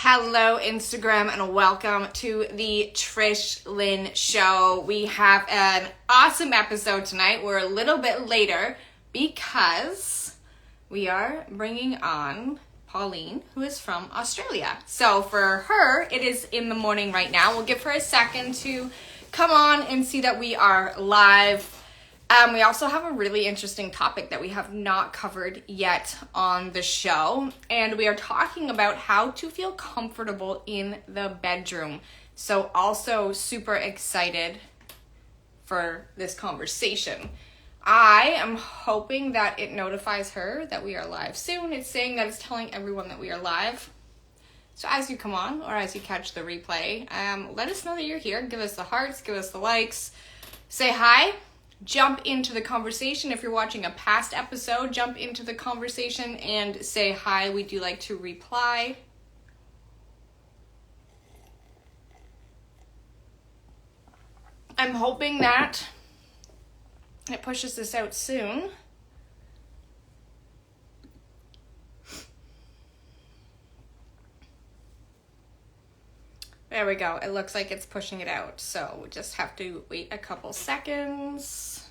Hello, Instagram, and welcome to the Trish Lynn Show. We have an awesome episode tonight. We're a little bit later because we are bringing on Pauline, who is from Australia. So for her, it is in the morning right now. We'll give her a second to come on and see that we are live. We also have a really interesting topic that we have not covered yet on the show, and we are talking about how to feel comfortable in the bedroom. So also super excited for this conversation. I am hoping that it notifies her that we are live soon. It's saying that it's telling everyone that we are live. So as you come on or as you catch the replay, let us know that you're here. Give us the hearts, give us the likes, say hi. Jump into the conversation. If you're watching a past episode, jump into the conversation and say hi. We do like to reply. I'm hoping that it pushes this out soon. There we go. It looks like it's pushing it out. So we just have to wait a couple seconds.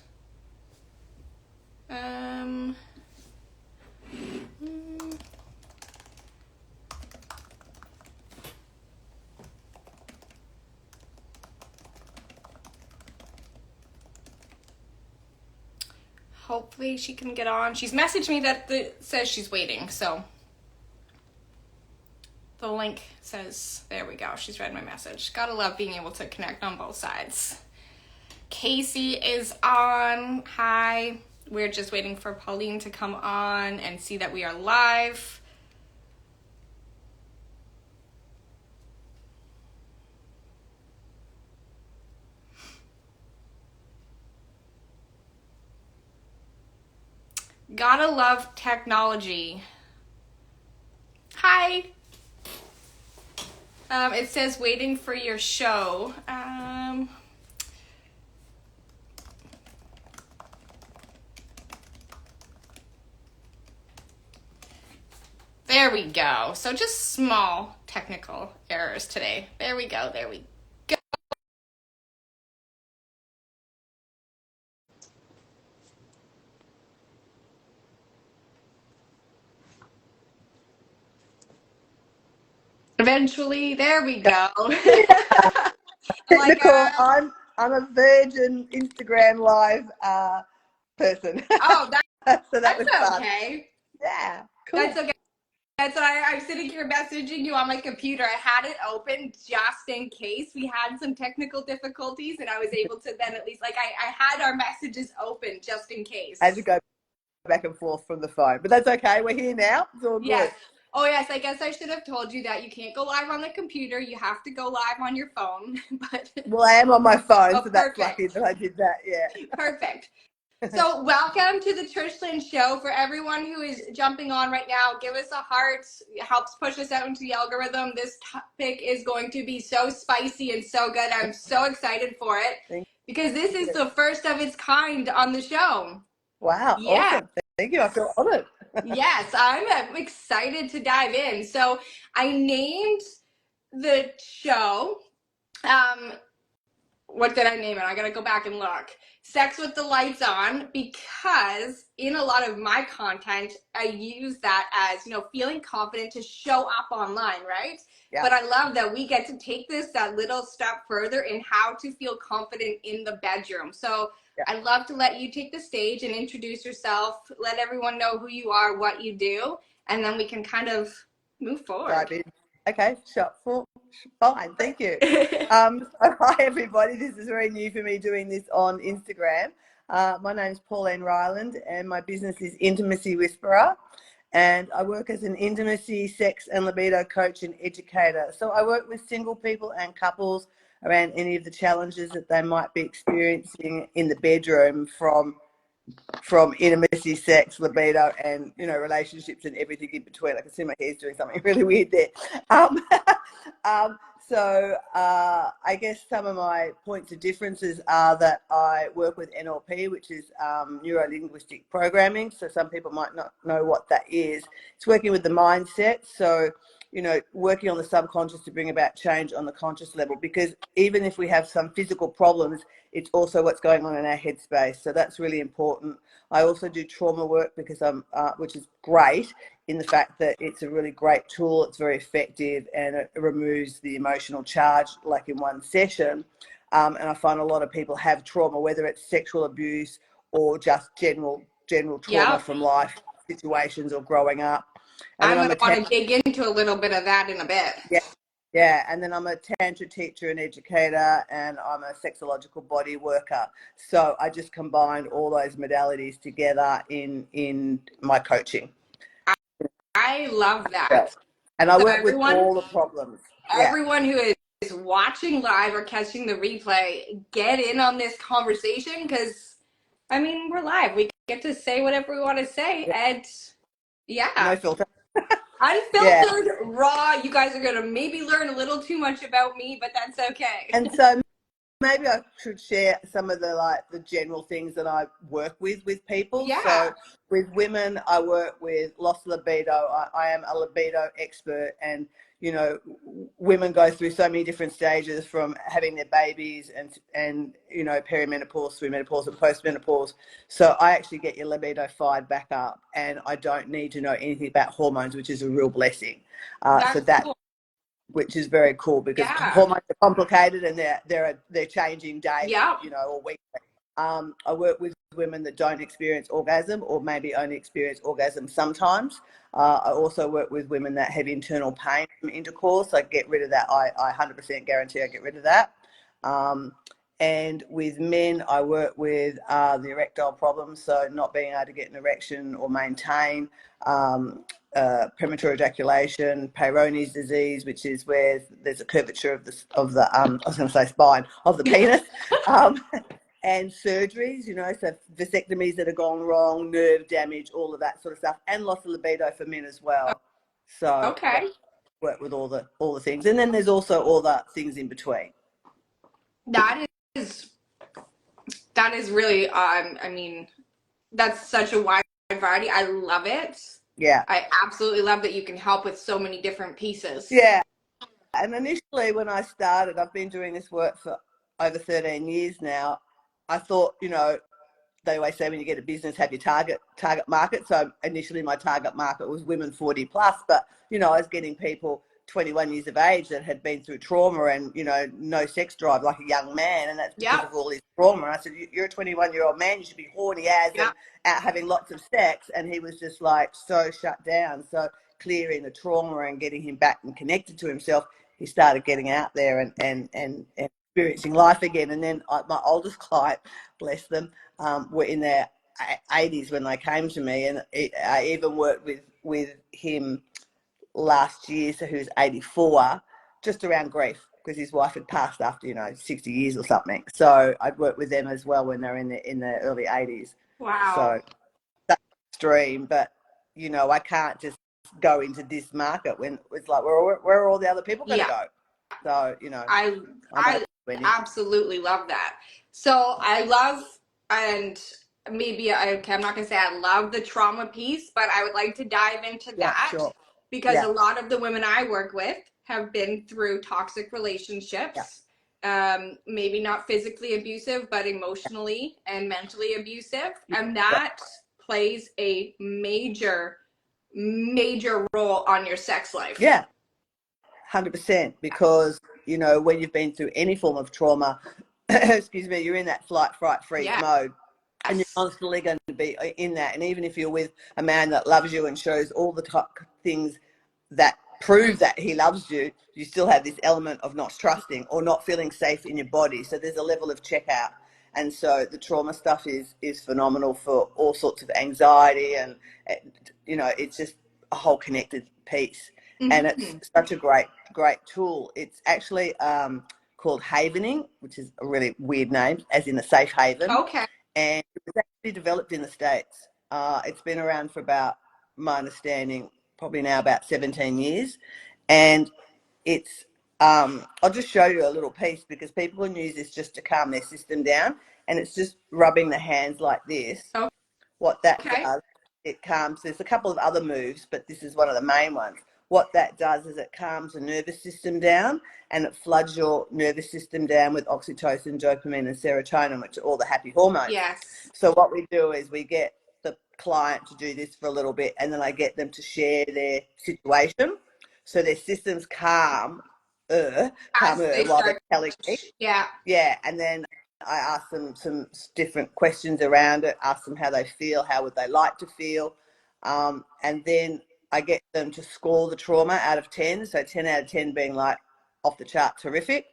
Hopefully she can get on. She's messaged me that says she's waiting, so the link says, there we go. She's read my message. Gotta love being able to connect on both sides. Casey is on. Hi. We're just waiting for Pauline to come on and see that we are live. Gotta love technology. Hi. It says waiting for your show. There we go. So just small technical errors today. There we go. There we go. Eventually, there we go. Technical. I'm a virgin Instagram live person. Oh, so that was fun. Okay. Yeah, cool. That's okay. That's why I'm sitting here messaging you on my computer. I had it open just in case we had some technical difficulties, and I was able to then at least, like, I had our messages open just in case. I had to go back and forth from the phone, but that's okay. We're here now. It's all good. Yes. Oh, yes. I guess I should have told you that you can't go live on the computer. You have to go live on your phone. But well, I am on my phone, so that's perfect. lucky that I did that. Yeah. Perfect. So welcome to the Trish Lynn Show. For everyone who is jumping on right now, give us a heart. It helps push us out into the algorithm. This topic is going to be so spicy and so good. I'm so excited for it because this is the first of its kind on the show. Wow. Yeah. Awesome. Thank you. I feel honored. Yes, I'm excited to dive in. So I named the show, what did I name it? I gotta go back and look. Sex with the Lights On, because in a lot of my content, I use that as, feeling confident to show up online, right? Yeah. But I love that we get to take this that little step further in how to feel confident in the bedroom. So yeah. I'd love to let you take the stage and introduce yourself, let everyone know who you are, what you do, and then we can kind of move forward. Okay, fine, thank you. Hi everybody, this is very new for me doing this on Instagram. My name is Pauline Ryland and my business is Intimacy Whisperer, and I work as an intimacy, sex and libido coach and educator. So I work with single people and couples around any of the challenges that they might be experiencing in the bedroom, from intimacy, sex, libido, and relationships and everything in between. I can see my hair's doing something really weird there. So I guess some of my points of differences are that I work with NLP, which is neuro-linguistic programming. So some people might not know what that is. It's working with the mindset. So working on the subconscious to bring about change on the conscious level, because even if we have some physical problems, it's also what's going on in our headspace. So that's really important. I also do trauma work because which is great in the fact that it's a really great tool. It's very effective and it removes the emotional charge like in one session. And I find a lot of people have trauma, whether it's sexual abuse or just general trauma from life situations or growing up. And I'm then going to want to dig into a little bit of that in a bit. Yeah, and then I'm a tantra teacher and educator, and I'm a sexological body worker. So I just combined all those modalities together in my coaching. I love that. Yeah. And I So work with all the problems. Everyone who is watching live or catching the replay, get in on this conversation, because, I mean, we're live. We get to say whatever we want to say, and no filter. Unfiltered, raw. You guys are going to maybe learn a little too much about me, but that's okay. And so maybe I should share some of the general things that I work with people. Yeah. So with women, I work with lost libido. I am a libido expert, and women go through so many different stages, from having their babies and perimenopause through menopause and postmenopause. So I actually get your libido fired back up, and I don't need to know anything about hormones, which is a real blessing. Cool. Which is very cool, because hormones are complicated and they're changing daily, or weekly. I work with women that don't experience orgasm, or maybe only experience orgasm sometimes. I also work with women that have internal pain from intercourse. I get rid of that. I 100% guarantee I get rid of that. And with men, I work with the erectile problems, so not being able to get an erection or maintain, premature ejaculation, Peyronie's disease, which is where there's a curvature of the I was going to say spine of the penis, and surgeries, so vasectomies that have gone wrong, nerve damage, all of that sort of stuff, and loss of libido for men as well. So work with all the things, and then there's also all the things in between. That is really I mean, that's such a wide variety. I love it. Yeah, I absolutely love that you can help with so many different pieces. Yeah, and initially when I started, I've been doing this work for over 13 years now. I thought, they always say when you get a business, have your target market. So initially my target market was women 40 plus, but I was getting people 21 years of age that had been through trauma and no sex drive, like a young man, and that's because of all his trauma. And I said, you're a 21-year-old man, you should be horny as and out having lots of sex. And he was just like so shut down. So clearing the trauma and getting him back and connected to himself, he started getting out there and experiencing life again. And then my oldest client, bless them, were in their 80s when they came to me, and I even worked with him last year, so he was 84, just around grief, because his wife had passed after 60 years or something. So I'd work with them as well when they're in their early 80s. Wow. So that's extreme, but I can't just go into this market when it's like where are all the other people going to go? So I absolutely love that. So I love, and maybe I'm not going to say I love the trauma piece, but I would like to dive into that because a lot of the women I work with have been through toxic relationships. Maybe not physically abusive, but emotionally and mentally abusive. And that plays a major role on your sex life. 100%, because when you've been through any form of trauma, excuse me, you're in that flight, fright, freeze mode, and you're constantly going to be in that. And even if you're with a man that loves you and shows all the things that prove that he loves you, you still have this element of not trusting or not feeling safe in your body. So there's a level of checkout. And so the trauma stuff is phenomenal for all sorts of anxiety, and it's just a whole connected piece. And it's such a great tool. It's actually called Havening, which is a really weird name, as in a safe haven. Okay. And it was actually developed in the States. It's been around for about, my understanding, probably now about 17 years. And it's, I'll just show you a little piece, because people can use this just to calm their system down. And it's just rubbing the hands like this. What that does, it calms. There's a couple of other moves, but this is one of the main ones. what that does is it calms the nervous system down, and it floods your nervous system down with oxytocin, dopamine, and serotonin, which are all the happy hormones. Yes. So what we do is we get the client to do this for a little bit, and then I get them to share their situation, so their system's As calmer they while they're start, telling me. yeah. Yeah, and then I ask them some different questions around it, ask them how they feel, how would they like to feel, and then I get them to score the trauma out of 10, so 10 out of 10 being like off the chart terrific.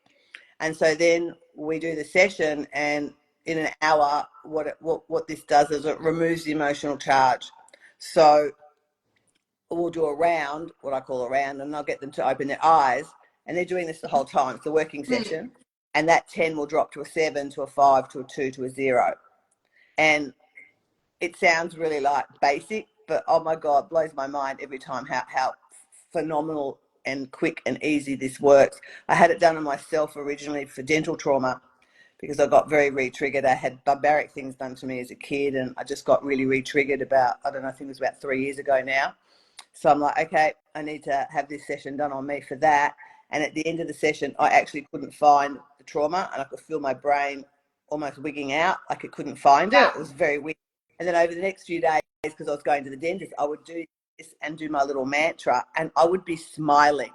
And so then we do the session, and in an hour, what this does is it removes the emotional charge. So we'll do a round, what I call a round, and I'll get them to open their eyes, and they're doing this the whole time. It's a working session, and that 10 will drop to a 7, to a 5, to a 2, to a 0. And it sounds really like basic, but oh my God, blows my mind every time how phenomenal and quick and easy this works. I had it done on myself originally for dental trauma because I got very re-triggered. I had barbaric things done to me as a kid, and I just got really re-triggered about, I don't know, I think it was about 3 years ago now. So I'm like, okay, I need to have this session done on me for that. And at the end of the session, I actually couldn't find the trauma, and I could feel my brain almost wigging out, like it couldn't find it. It was very weird. And then over the next few days, because I was going to the dentist, I would do this and do my little mantra, and I would be smiling.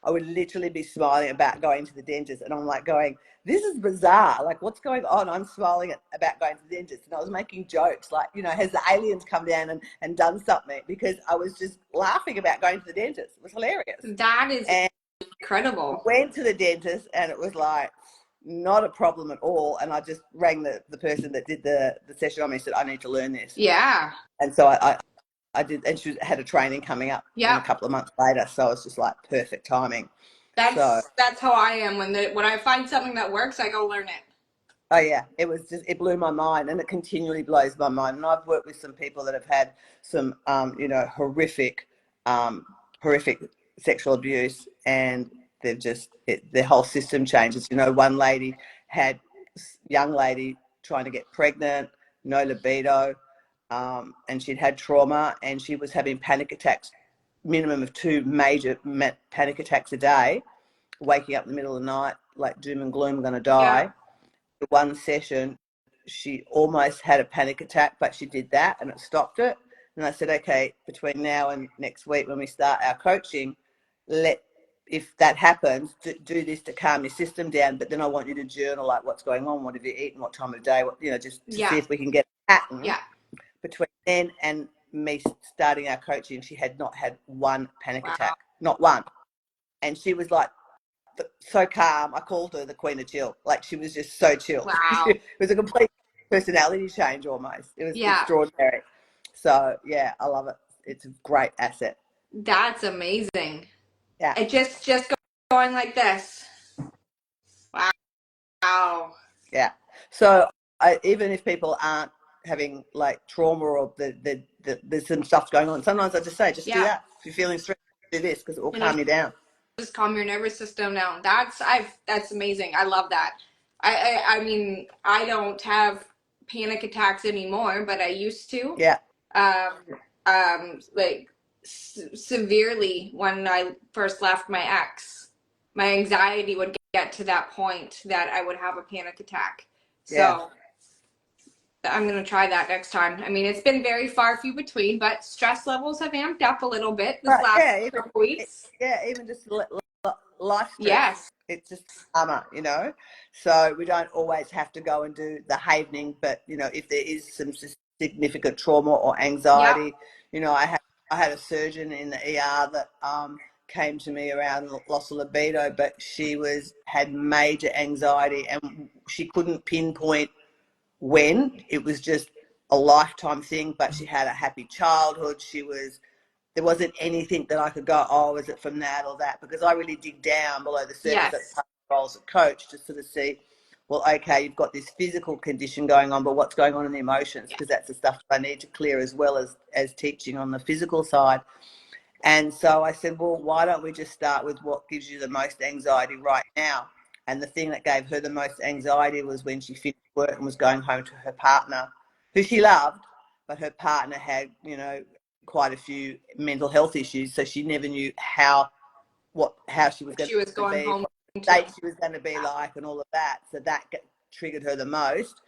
I would literally be smiling about going to the dentist, and I'm like going, this is bizarre. Like, what's going on? I'm smiling about going to the dentist, and I was making jokes like, you know, has the aliens come down and done something? Because I was just laughing about going to the dentist. It was hilarious. That is incredible. Went to the dentist, and it was like not a problem at all. And I just rang the person that did the session on me and said, I need to learn this. Yeah. And so I did, and she had a training coming up in a couple of months later. So it was just like perfect timing. That's how I am. When I find something that works, I go learn it. Oh yeah, it blew my mind, and it continually blows my mind. And I've worked with some people that have had some horrific sexual abuse, and they've just their whole system changes. You know, one lady had young lady trying to get pregnant, no libido, and she'd had trauma, and she was having panic attacks, minimum of 2 major panic attacks a day, waking up in the middle of the night like doom and gloom, going to die. One session, she almost had a panic attack, but she did that and it stopped it. And I said, okay, between now and next week when we start our coaching, if that happens, do this to calm your system down. But then I want you to journal like what's going on, what have you eaten, what time of day, just to see if we can get a pattern. Between then and me starting our coaching, she had not had one panic attack, not one. And she was like, so calm. I called her the Queen of Chill. Like, she was just so chill. Wow. It was a complete personality change almost. It was extraordinary. So yeah, I love it. It's a great asset. That's amazing. Yeah. It just going like this. Wow. Yeah. So even if people aren't having like trauma or there's some stuff going on, sometimes I just say, do that. If you're feeling stressed, do this because it will calm you down. Just calm your nervous system down. That's amazing. I love that. I mean, I don't have panic attacks anymore, but I used to. Yeah. Like severely when I first left my ex. My anxiety would get to that point that I would have a panic attack. So I'm going to try that next time. I mean, it's been very far few between, but stress levels have amped up a little bit this last couple weeks. Even just life stress. Yes. It's just karma, So we don't always have to go and do the havening, but, if there is some significant trauma or anxiety, I had a surgeon in the ER that came to me around loss of libido, but she had major anxiety and she couldn't pinpoint when. It was just a lifetime thing, but she had a happy childhood. There wasn't anything that I could go, oh, is it from that or that? Because I really dig down below the surface. That's part of the role as a coach, to sort of see, well, okay, you've got this physical condition going on, but what's going on in the emotions? Because that's the stuff I need to clear as well as teaching on the physical side. And so I said, well, why don't we just start with what gives you the most anxiety right now? And the thing that gave her the most anxiety was when she finished work and was going home to her partner, who she loved, but her partner had, quite a few mental health issues, so she never knew how she was going She was to going be, home what to. state she was going to be like, and all of that. So that triggered her the most.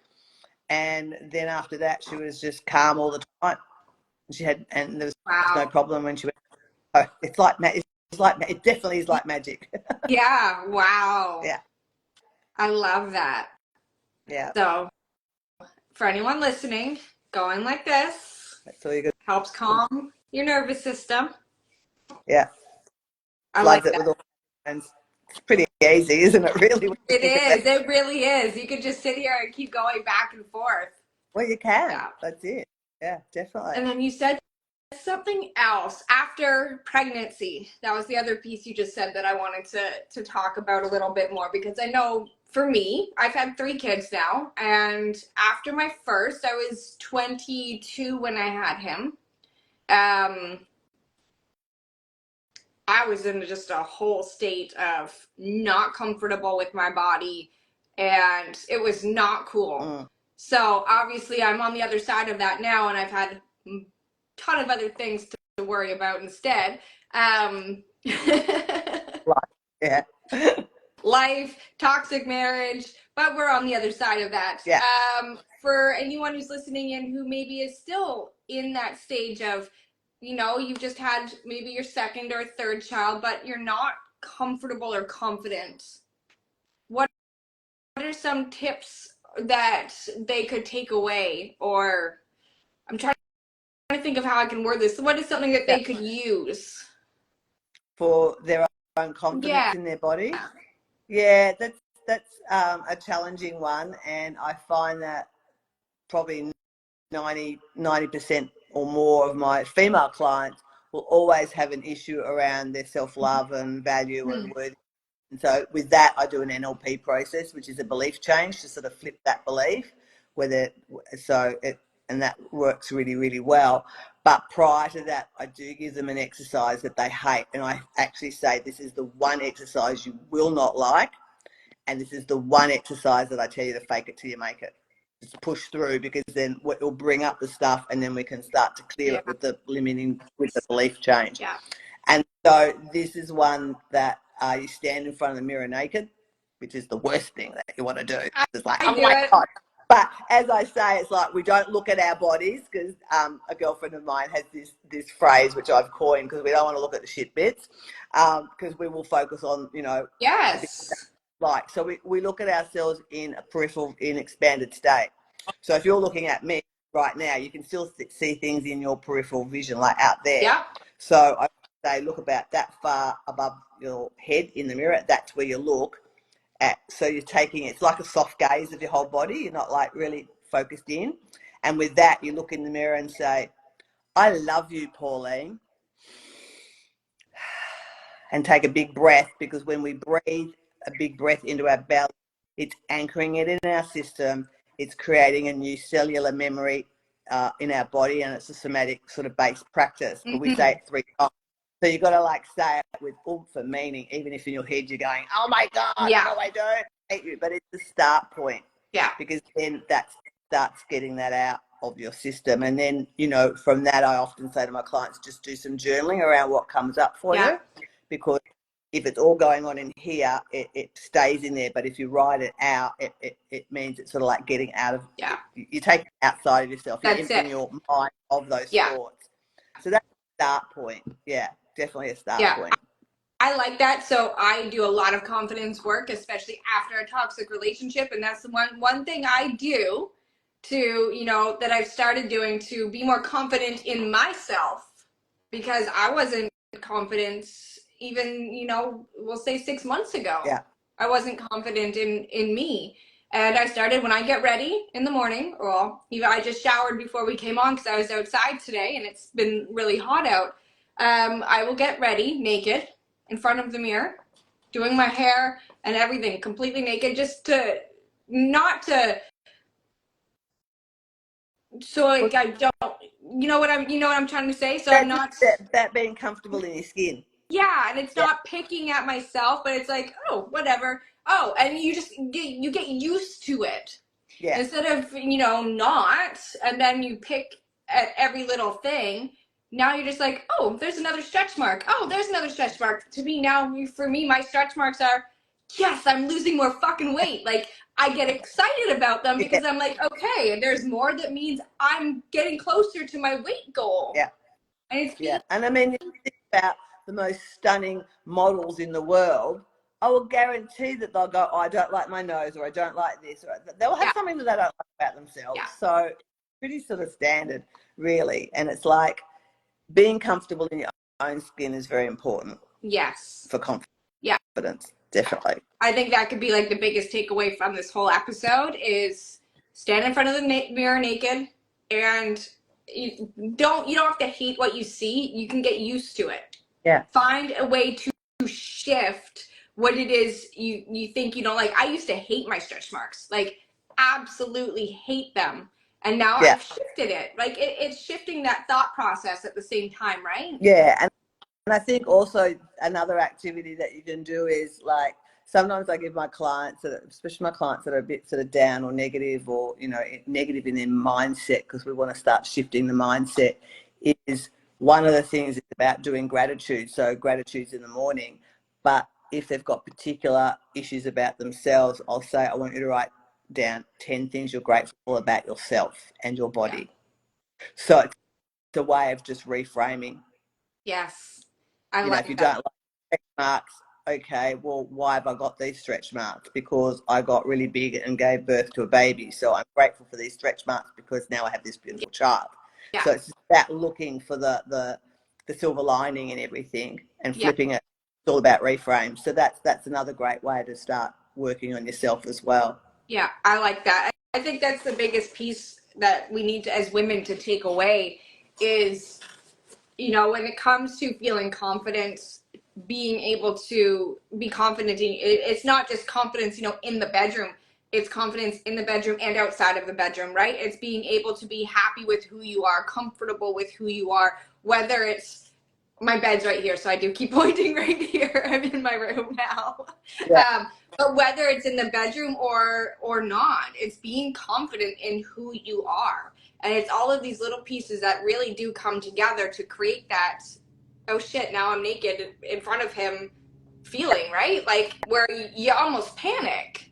And then after that, she was just calm all the time. And there was no Wow. problem when she went. Oh, it definitely is like magic. Yeah. Wow. Yeah, I love that. yeah. So, for anyone listening, going like this That's all you got. helps calm your nervous system. Yeah, I floods like it that. with all kinds. It's pretty easy, isn't it? Really, when you It think about is. it. It really is. You could just sit here and keep going back and forth. Well, you can. Yeah. That's it. Yeah, definitely. And then you said something else after pregnancy. That was the other piece you just said that I wanted to talk about a little bit more, because I know for me, I've had 3 kids now, and after my first, I was 22 when I had him. I was in just a whole state of not comfortable with my body, and it was not cool. Mm. So obviously I'm on the other side of that now, and I've had a ton of other things to worry about instead. Yeah. Life, toxic marriage, but we're on the other side of that. Yeah. For anyone who's listening in who maybe is still in that stage of, you've just had maybe your second or third child, but you're not comfortable or confident, what are some tips that they could take away? Or I'm trying to think of how I can word this. What is something that Yeah. they could use For their own confidence in their body? Yeah, that's a challenging one, and I find that probably 90% or more of my female clients will always have an issue around their self-love and value and worth. And so with that, I do an NLP process, which is a belief change to sort of flip that belief, and that works really, really well. But prior to that, I do give them an exercise that they hate, and I actually say this is the one exercise you will not like, and this is the one exercise that I tell you to fake it till you make it. Just push through, because then it'll bring up the stuff, and then we can start to clear it with the belief change. Yeah. And so this is one that you stand in front of the mirror naked, which is the worst thing that you want to do. It's like, oh my God. But as I say, it's like we don't look at our bodies, because a girlfriend of mine has this phrase, which I've coined, because we don't want to look at the shit bits, because we will focus on, Yes. like, so we look at ourselves in a peripheral, in expanded state. So if you're looking at me right now, you can still see things in your peripheral vision, like out there. Yeah. So I say look about that far above your head in the mirror. That's where you look at. So you're taking, it's like a soft gaze of your whole body. You're not like really focused in. And with that, you look in the mirror and say, I love you, Pauline. And take a big breath, because when we breathe a big breath into our belly, it's anchoring it in our system. It's creating a new cellular memory in our body, and it's a somatic sort of based practice. But we say it 3 times. So you've got to like say it with oomph and meaning, even if in your head you're going, oh my God, Yeah. no, I don't hate you. But it's the start point. Yeah. Because then that starts getting that out of your system. And then, from that, I often say to my clients, just do some journaling around what comes up for you. Because if it's all going on in here, it stays in there. But if you write it out, it means it's sort of like getting out of, you take it outside of yourself. You're emptying your mind of those thoughts. So that's a start point. Yeah, definitely a start point. I like that. So I do a lot of confidence work, especially after a toxic relationship. And that's the one thing I do to, that I've started doing to be more confident in myself, because I wasn't confident even, we'll say 6 months ago. Yeah. I wasn't confident in me. And I started when I get ready in the morning, or even I just showered before we came on because I was outside today and it's been really hot out. I will get ready naked in front of the mirror, doing my hair and everything completely naked, just to not to, so like I don't, you know what I'm trying to say? So I'm not that being comfortable in your skin. Yeah, and it's not picking at myself, but it's like, oh, whatever. Oh, and you get used to it. Yeah. Instead of, not, and then you pick at every little thing. now you're just like, oh, there's another stretch mark. Oh, there's another stretch mark. To me now, for me, my stretch marks are, yes, I'm losing more fucking weight. Like, I get excited about them Yeah, because I'm like, okay, there's more that means I'm getting closer to my weight goal. yeah, And it's yeah. And I mean, if you think about the most stunning models in the world, I will guarantee that they'll go, oh, I don't like my nose, or I don't like this, or they'll have yeah, something that they don't like about themselves. yeah, So pretty sort of standard, really. And it's like being comfortable in your own skin is very important yes, for yeah. confidence, definitely. I think that could be like the biggest takeaway from this whole episode is stand in front of the mirror naked, and you don't have to hate what you see. You can get used to it. Yeah. Find a way to shift what it is you think you don't like. I used to hate my stretch marks, like absolutely hate them, and now Yeah. I've shifted it. Like it's shifting that thought process at the same time, right? Yeah. And I think also another activity that you can do is like, sometimes I give my clients, especially my clients that are a bit sort of down or negative, or, you know, negative in their mindset, because we want to start shifting the mindset, is one of the things is about doing gratitude. So gratitude's in the morning, but if they've got particular issues about themselves, I'll say, I want you to write down 10 things you're grateful about yourself and your body. Yeah. So it's a way of just reframing. Yes, I You know, like if you that. don't like stretch marks, okay, well, why have I got these stretch marks? Because I got really big and gave birth to a baby. So I'm grateful for these stretch marks because now I have this beautiful child. Yeah, So it's just about looking for the silver lining in everything and yeah, flipping it. It's all about reframe. So that's another great way to start working on yourself as well. yeah. I like that. I think that's the biggest piece that we need to, as women, to take away is, when it comes to feeling confidence, being able to be confident in it's not just confidence, in the bedroom. It's confidence in the bedroom and outside of the bedroom, right? It's being able to be happy with who you are, comfortable with who you are, whether it's my bed's right here, so I do keep pointing right here. I'm in my room now. Yeah. But whether it's in the bedroom or not, it's being confident in who you are. And it's all of these little pieces that really do come together to create that, oh shit, now I'm naked in front of him feeling, right? Like where you almost panic.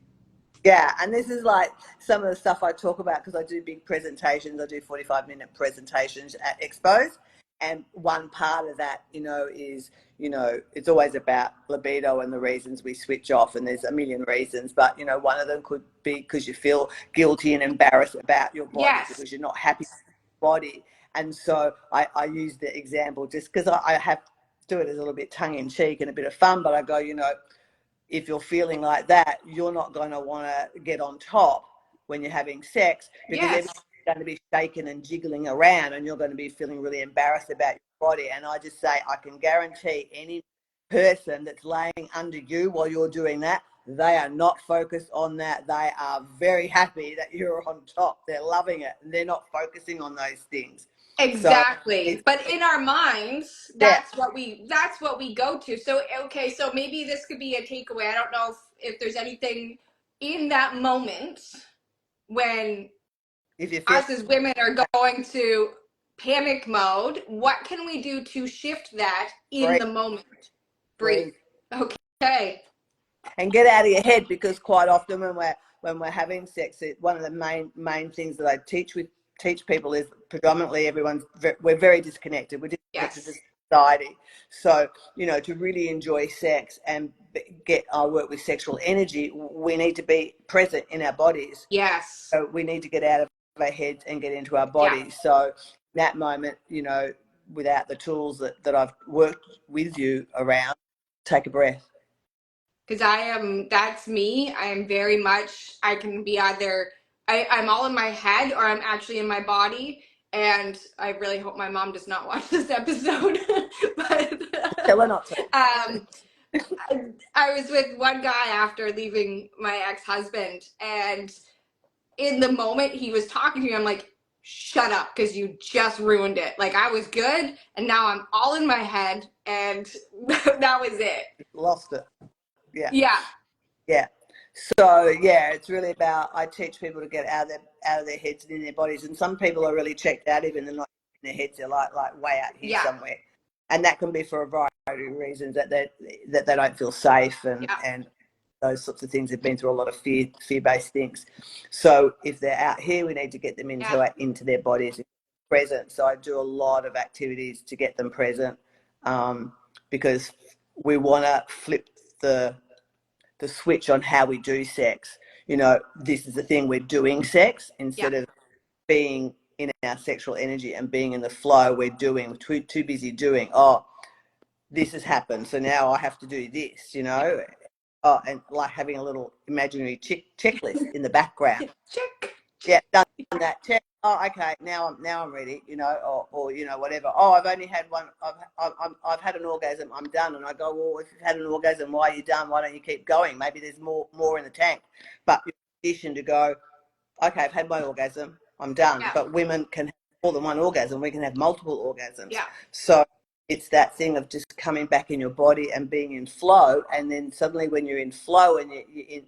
Yeah, and this is like some of the stuff I talk about because I do big presentations. I do 45-minute presentations at expos. And one part of that, is, it's always about libido and the reasons we switch off. And there's a million reasons. But, one of them could be because you feel guilty and embarrassed about your body, Yes. because you're not happy with your body. And so I use the example just because I have to do it as a little bit tongue in cheek and a bit of fun. But I go, if you're feeling like that, you're not going to want to get on top when you're having sex, because Yes. everything's going to be shaking and jiggling around and you're going to be feeling really embarrassed about your body. And I just say, I can guarantee any person that's laying under you while you're doing that, they are not focused on that. They are very happy that you're on top. They're loving it and they're not focusing on those things. Exactly. So but in our minds, that's what we go to. So okay, so maybe this could be a takeaway. I don't know if there's anything in that moment when if you feel us as women are going to panic mode, what can we do to shift that in the moment? Breathe. Okay. And get out of your head, because quite often when we're having sex, one of the main things that I teach people is predominantly we're very disconnected. We're disconnected to society. So, to really enjoy sex and get our work with sexual energy, we need to be present in our bodies. Yes. So we need to get out of our heads and get into our bodies. Yeah. So that moment, without the tools that I've worked with you around, take a breath. Because that's me. I am very much, I can be either, I'm all in my head or I'm actually in my body. And I really hope my mom does not watch this episode. But tell her not to. I was with one guy after leaving my ex-husband, and in the moment he was talking to me, I'm like, shut up, because you just ruined it. Like, I was good, and now I'm all in my head, and that was it. Lost it. Yeah. Yeah. Yeah. So yeah, it's really about, I teach people to get out of their heads and in their bodies. And some people are really checked out, even they're not their heads are like way out here Yeah. somewhere, and that can be for a variety of reasons that they don't feel safe and those sorts of things. They've been through a lot of fear-based things. So if they're out here, we need to get them into their bodies present. So I do a lot of activities to get them present, because we want to flip the switch on how we do sex. You know, this is the thing, we're doing sex instead of being in our sexual energy and being in the flow. We're too busy doing, oh, this has happened, so now I have to do this, you know. Oh, and like having a little imaginary checklist in the background. Check. Yeah, done that. Check. Oh, okay. Now I'm ready. You know, or you know, whatever. Oh, I've only had one. I've had an orgasm. I'm done. And I go, well, if you've had an orgasm, why are you done? Why don't you keep going? Maybe there's more in the tank. But you're conditioned to go, okay, I've had my orgasm. I'm done. Yeah. But women can have more than one orgasm. We can have multiple orgasms. Yeah. So it's that thing of just coming back in your body and being in flow, and then suddenly when you're in flow and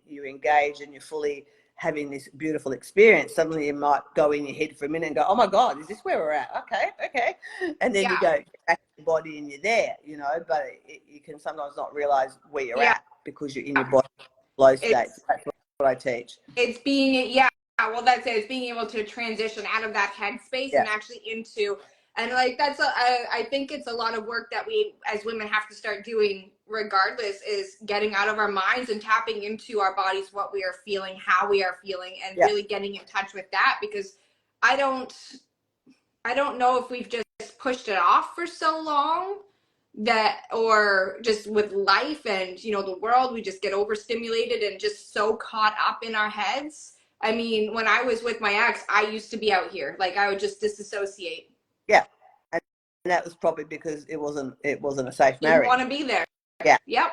you engage and you're fully having this beautiful experience, suddenly you might go in your head for a minute and go, oh my God, is this where we're at? Okay. And then you go back to your body and you're there, you know, but you can sometimes not realize where you're at because you're in your body flow state. That's what I teach. It's being, well, that's it. It's being able to transition out of that headspace and actually into, and like I think it's a lot of work that we as women have to start doing regardless, is getting out of our minds and tapping into our bodies, what we are feeling, how we are feeling, and really getting in touch with that, because I don't know if we've just pushed it off for so long that, or just with life and, you know, the world, we just get overstimulated and just so caught up in our heads. I mean, when I was with my ex, I used to be out here. Like, I would just disassociate. Yeah. And that was probably because it wasn't a safe marriage. You want to be there. Yeah. Yep.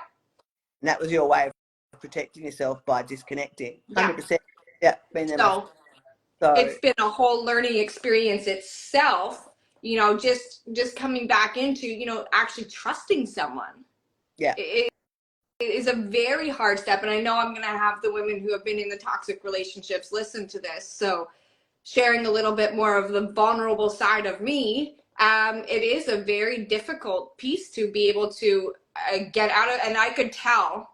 And that was your way of protecting yourself, by disconnecting. 100%. Yeah. Being there. So it's been a whole learning experience itself, you know, just coming back into, you know, actually trusting someone. Yeah. It is a very hard step. And I know I'm going to have the women who have been in the toxic relationships listen to this. So sharing a little bit more of the vulnerable side of me, it is a very difficult piece to be able to get out of. And I could tell,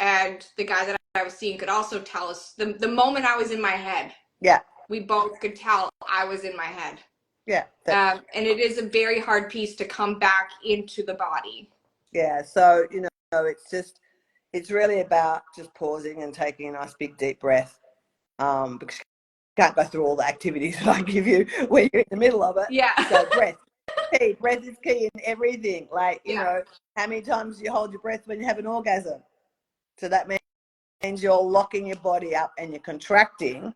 and the guy that I was seeing could also tell us, the moment I was in my head. Yeah. We both could tell I was in my head. Yeah. And it is a very hard piece to come back into the body. Yeah. So, you know, it's really about just pausing and taking a nice big deep breath. Because you can't go through all the activities that I give you when you're in the middle of it. Yeah. So breath is key in everything. Like, you know, how many times do you hold your breath when you have an orgasm? So that means you're locking your body up and you're contracting.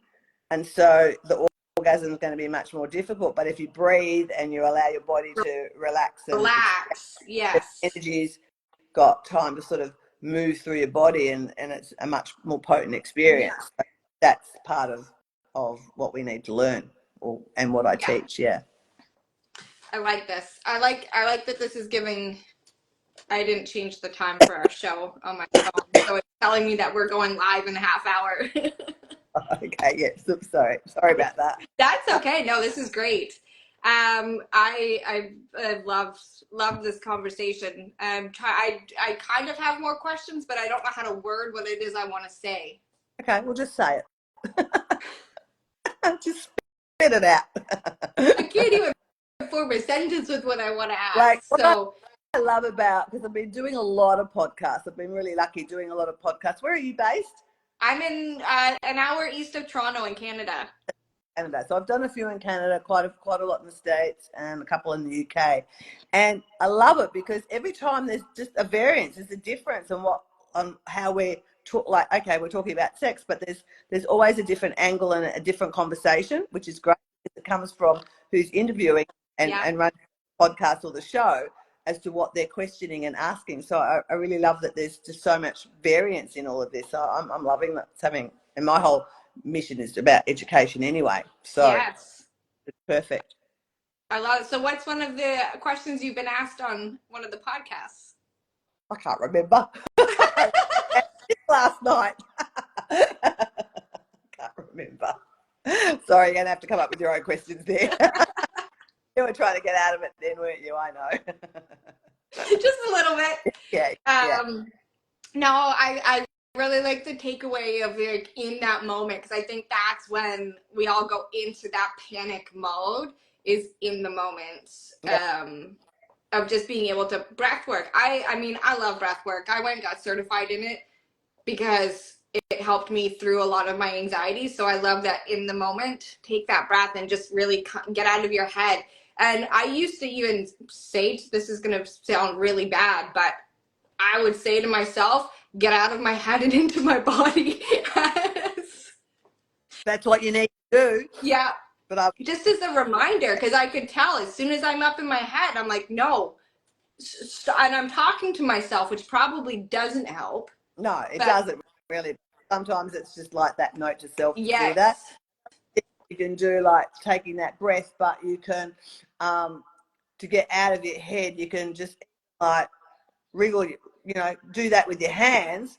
And so the orgasm is going to be much more difficult. But if you breathe and you allow your body to relax, yes, the energy's got time to sort of move through your body, and it's a much more potent experience. Yeah. That's part of what we need to learn, and what I teach. Yeah. I like this. I like that this is giving. I didn't change the time for our show on my phone, so it's telling me that we're going live in a half hour. Okay, yes. Sorry about that. That's okay. No, this is great. I loved this conversation. I kind of have more questions, but I don't know how to word what it is I want to say. Okay, we'll just say it. Just spit it out. I can't even form a sentence with what I want to ask. Like, so I love about, because I've been doing a lot of podcasts. I've been really lucky doing a lot of podcasts. Where are you based? I'm in an hour east of Toronto in Canada. So I've done a few in Canada, quite a lot in the States, and a couple in the UK. And I love it because every time there's just a variance, there's a difference on how we talk. Like, okay, we're talking about sex, but there's always a different angle and a different conversation, which is great. It comes from who's interviewing and running the podcast or the show as to what they're questioning and asking. So I really love that there's just so much variance in all of this. So I'm loving that. And my whole mission is about education anyway. So it's perfect. I love it. So what's one of the questions you've been asked on one of the podcasts? I can't remember. Last night. Can't remember. Sorry, you're going to have to come up with your own questions there. You were trying to get out of it then, weren't you? I know. Just a little bit. Yeah. No, I really like the takeaway of like in that moment, because I think that's when we all go into that panic mode, is in the moment. Yeah. Of just being able to breath work. I mean, I love breath work. I went and got certified in it because it helped me through a lot of my anxiety. So I love that in the moment, take that breath and just really get out of your head. And I used to even say, this is going to sound really bad, but I would say to myself, get out of my head and into my body. That's what you need to do. Yeah. But just as a reminder, because I could tell as soon as I'm up in my head, I'm like, no. And I'm talking to myself, which probably doesn't help. No, it doesn't really. Sometimes it's just like that note to self to do that. You can do like taking that breath, but you can, to get out of your head, you can just like wriggle, do that with your hands.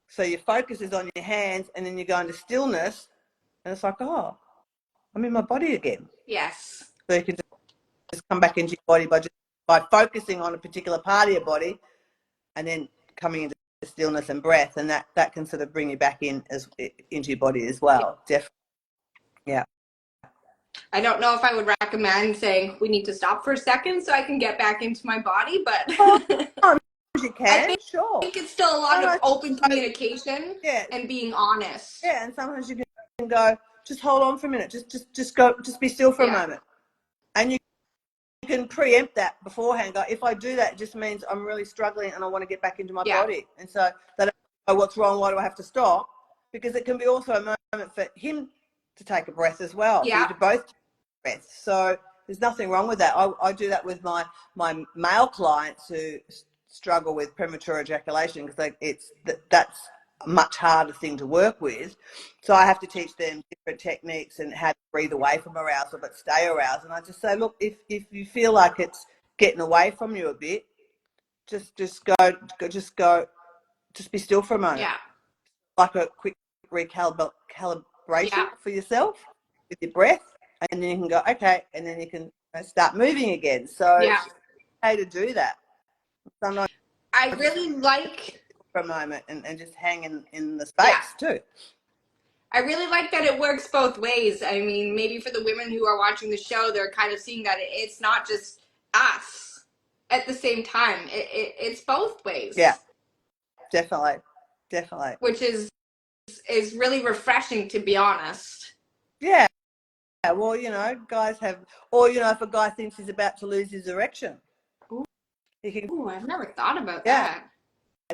So your focus is on your hands, and then you go into stillness, and it's like, oh, I'm in my body again. Yes. So you can just come back into your body by focusing on a particular part of your body, and then coming into stillness and breath, and that can sort of bring you back into your body as well. Definitely. Yeah. I don't know if I would recommend saying we need to stop for a second so I can get back into my body, but you can. I think it's still a lot of open communication and being honest. Yeah, and sometimes you can go, just hold on for a minute, just go, just be still for a moment, and you can preempt that beforehand. Go, if I do that, it just means I'm really struggling and I want to get back into my body, and so they don't know what's wrong. Why do I have to stop? Because it can be also a moment for him to take a breath as well. For you to both take breaths. So there's nothing wrong with that. I do that with my male clients who struggle with premature ejaculation, because that's a much harder thing to work with. So I have to teach them different techniques and how to breathe away from arousal but stay aroused. And I just say, look, if you feel like it's getting away from you a bit, just go, just be still for a moment. Yeah. Like a quick recalibration for yourself with your breath, and then you can go, okay, and then you can start moving again. So it's okay to do that. Sometimes I really like for a moment and just hang in the space too. I really like that it works both ways. I mean, maybe for the women who are watching the show, they're kind of seeing that it's not just us at the same time. It's both ways. Yeah, definitely. Which is really refreshing, to be honest. Yeah. Well, guys have, or if a guy thinks he's about to lose his erection, Ooh, I've never thought about that.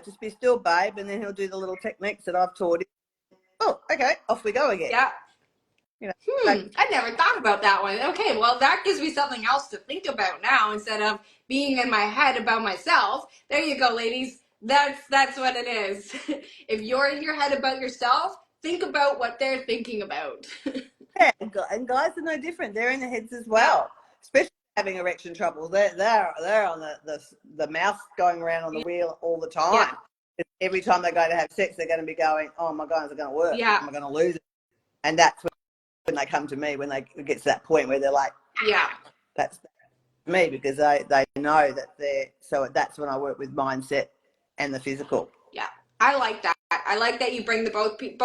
Just be still, babe, and then he'll do the little techniques that I've taught him. Oh, okay, off we go again. Yeah. I never thought about that one. Okay, well, that gives me something else to think about now instead of being in my head about myself. There you go, ladies. That's what it is. If you're in your head about yourself, think about what they're thinking about. Yeah, and guys are no different. They're in their heads as well, especially having erection trouble. They're on the mouth going around on the wheel all the time. Yeah. Every time they go to have sex, they're going to be going, oh, my God, is it going to work? Yeah. Am I going to lose it? And that's when they come to me, when they get to that point where they're like, that's me, because they know that so that's when I work with mindset and the physical. Yeah, I like that. I like that you bring both pieces.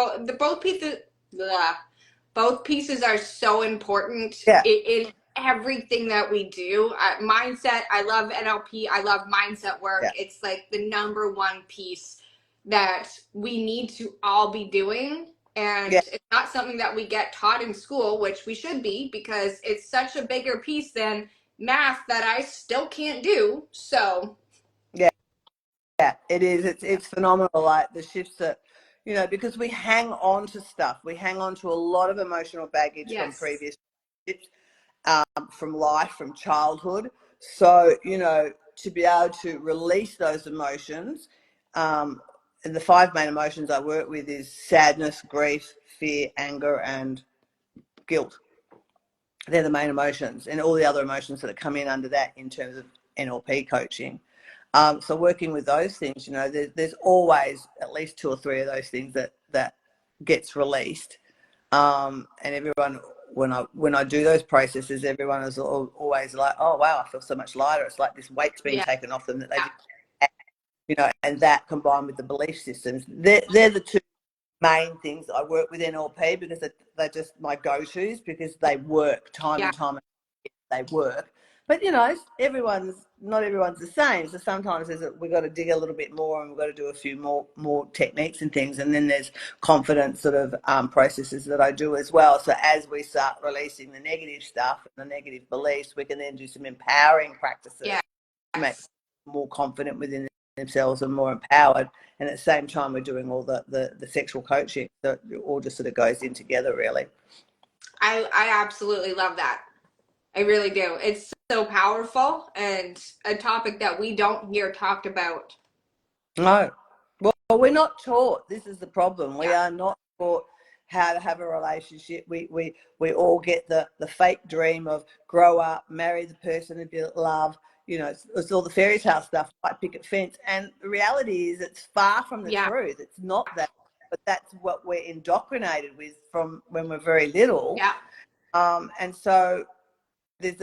Both pieces are so important in everything that we do. Mindset, I love NLP. I love mindset work. Yeah. It's like the number one piece that we need to all be doing. And it's not something that we get taught in school, which we should be, because it's such a bigger piece than math that I still can't do. So yeah, it is. It's phenomenal, like the shifts that, because we hang on to stuff. We hang on to a lot of emotional baggage from previous shifts, from life, from childhood. So, to be able to release those emotions, and the 5 main emotions I work with is sadness, grief, fear, anger, and guilt. They're the main emotions, and all the other emotions that come in under that in terms of NLP coaching. So working with those things, there's always at least 2 or 3 of those things that gets released. And everyone when I do those processes, everyone is always like, oh wow, I feel so much lighter. It's like this weight's been taken off them that they didn't, you know, and that combined with the belief systems, they're the two main things I work with NLP, because they're just my go-tos, because they work time and time again. They work. But you know, not everyone's the same. So sometimes we've got to dig a little bit more, and we've got to do a few more techniques and things. And then there's confidence sort of processes that I do as well. So as we start releasing the negative stuff and the negative beliefs, we can then do some empowering practices to make them more confident within themselves and more empowered. And at the same time, we're doing all the sexual coaching. So it all just sort of goes in together, really. I absolutely love that. I really do. It's so powerful, and a topic that we don't hear talked about. No. Well, we're not taught. This is the problem. We are not taught how to have a relationship. We all get the fake dream of grow up, marry the person and be love. You know, it's all the fairy tale stuff, like picket fence. And the reality is it's far from the truth. It's not that. But that's what we're indoctrinated with from when we're very little. Yeah. And so there's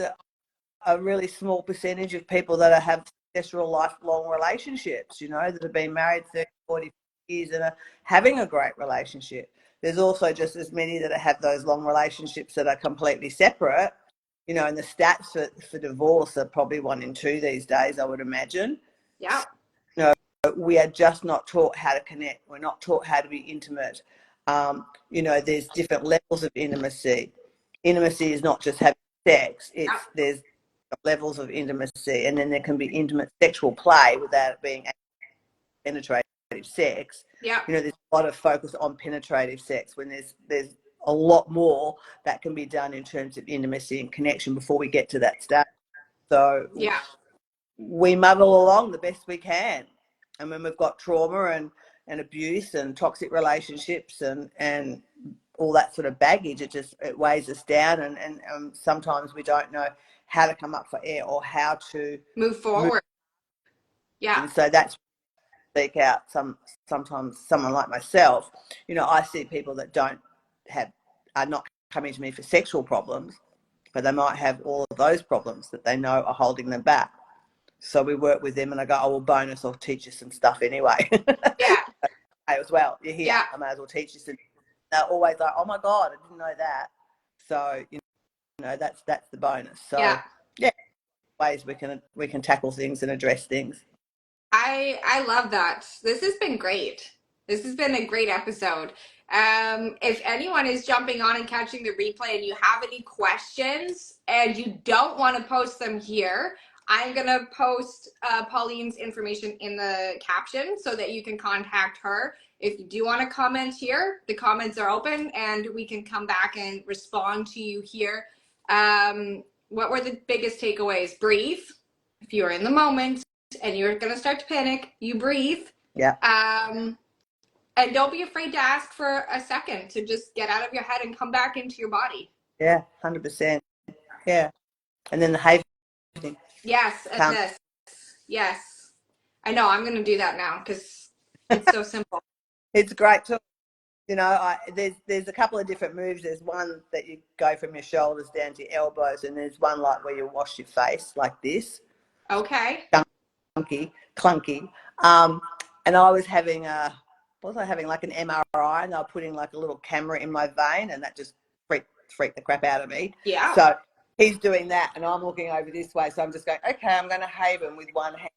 a really small percentage of people that have successful lifelong relationships, you know, that have been married 30, 40 years and are having a great relationship. There's also just as many that have those long relationships that are completely separate, you know, and the stats for divorce are probably 1 in 2 these days, I would imagine. Yeah. You know, we are just not taught how to connect. We're not taught how to be intimate. You know, there's different levels of intimacy. Intimacy is not just having sex. There's levels of intimacy, and then there can be intimate sexual play without it being penetrative sex. Yeah. You know, there's a lot of focus on penetrative sex when there's a lot more that can be done in terms of intimacy and connection before we get to that stage. So we muddle along the best we can. And when we've got trauma and abuse and toxic relationships and all that sort of baggage, it weighs us down, and sometimes we don't know how to come up for air or how to move forward. And so that's seek out sometimes someone like myself. You know, I see people that are not coming to me for sexual problems, but they might have all of those problems that they know are holding them back. So we work with them, and I go, oh, well, bonus, I'll teach you some stuff anyway. As well, you're here. I may as well teach you some. They're always like, oh my God, I didn't know that. So you know, that's the bonus. So ways we can tackle things and address things. I love that. This has been great. This has been a great episode. If anyone is jumping on and catching the replay and you have any questions and you don't want to post them here, I'm going to post Pauline's information in the caption so that you can contact her. If you do want to comment here, the comments are open and we can come back and respond to you here. What were the biggest takeaways? Breathe. If you're in the moment and you're going to start to panic, you breathe. Yeah. And don't be afraid to ask for a second to just get out of your head and come back into your body. Yeah, 100%. Yeah. And then the hay thing. Yes, and this. Yes. I know, I'm going to do that now because it's so simple. It's great too. You know, there's a couple of different moves. There's one that you go from your shoulders down to your elbows, and there's one like where you wash your face like this. Okay. Clunky. And I was having like an MRI, and they were putting like a little camera in my vein, and that just freaked the crap out of me. Yeah. So he's doing that, and I'm looking over this way, so I'm just going, okay, I'm going to Haven with one hand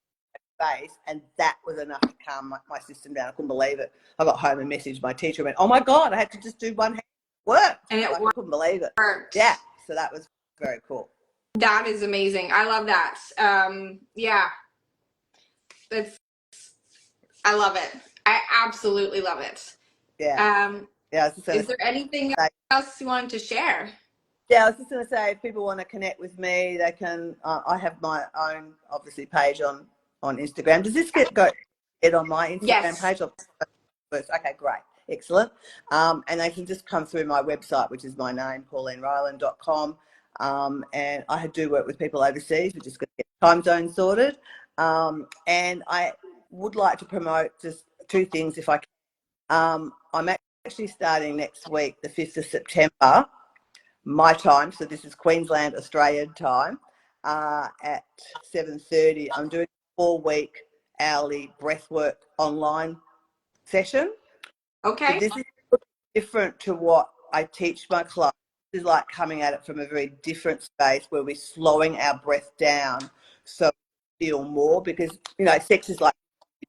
face, and that was enough to calm my system down. I couldn't believe it. I got home and messaged my teacher and went, oh my God, I had to just do one hand. Work. And it worked. I couldn't believe it. Yeah. So that was very cool. That is amazing. I love that. Yeah. I love it. I absolutely love it. Yeah. Is there anything else you wanted to share? Yeah, I was just going to say, if people want to connect with me, they can. I have my own, obviously, page on Instagram. Does this get on my Instagram page? Okay, great. Excellent. And they can just come through my website, which is my name, paulineryland.com. And I do work with people overseas. We just got to get time zone sorted. And I would like to promote just 2 things if I can. I'm actually starting next week, the 5th of September, my time, so this is Queensland, Australian time, at 7:30. I'm doing a 4-week hourly breathwork online session. So Okay. this is different to what I teach my clients. This is like coming at it from a very different space where we're slowing our breath down so we feel more, because sex is like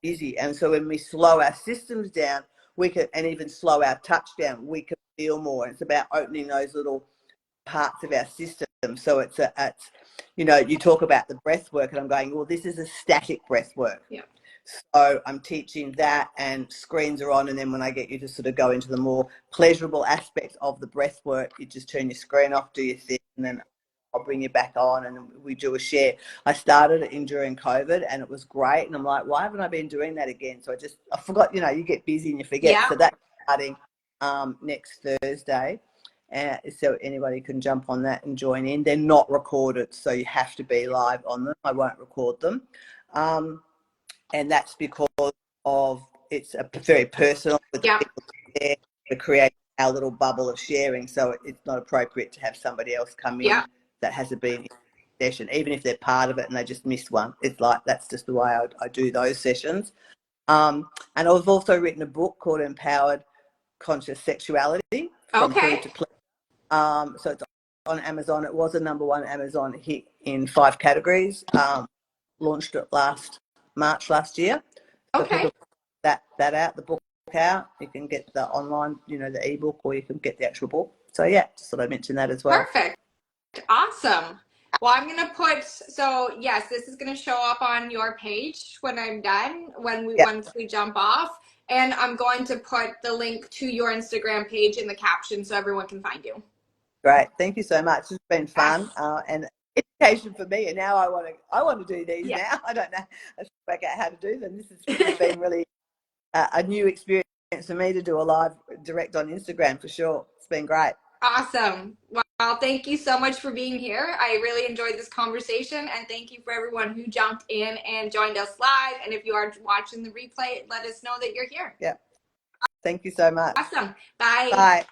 busy, and so when we slow our systems down, we can, and even slow our touch down, we can feel more. It's about opening those little parts of our system. So it's you talk about the breath work, and I'm going, well, this is a static breath work. Yeah. So I'm teaching that, and screens are on, and then when I get you to sort of go into the more pleasurable aspects of the breath work, you just turn your screen off, do your thing, and then I'll bring you back on and we do a share. I started it during COVID and it was great, and I'm like, why haven't I been doing that again? So I forgot, you get busy and you forget. Yeah. So that's starting next Thursday. So anybody can jump on that and join in. They're not recorded, so you have to be live on them. I won't record them. And that's because of it's a very personal with the people there to create our little bubble of sharing. So it's not appropriate to have somebody else come in that hasn't been in the session, even if they're part of it and they just missed one. It's like, that's just the way I do those sessions. And I've also written a book called Empowered Conscious Sexuality, From Food to Pleasure. So it's on Amazon. It was a #1 Amazon hit in 5 categories. Launched it March last year. So people that out, the book out. You can get the online, the ebook, or you can get the actual book. So yeah, just thought I'd mention that as well. Perfect. Awesome. Well, I'm going to put, so yes, this is going to show up on your page when I'm done, once we jump off. And I'm going to put the link to your Instagram page in the caption so everyone can find you. Great. Thank you so much. It's been fun and education for me. And now I want to do these now. I don't know. I should work out how to do them. This has been really a new experience for me to do a live direct on Instagram for sure. It's been great. Awesome. Well, thank you so much for being here. I really enjoyed this conversation, and thank you for everyone who jumped in and joined us live. And if you are watching the replay, let us know that you're here. Yeah. Thank you so much. Awesome. Bye. Bye.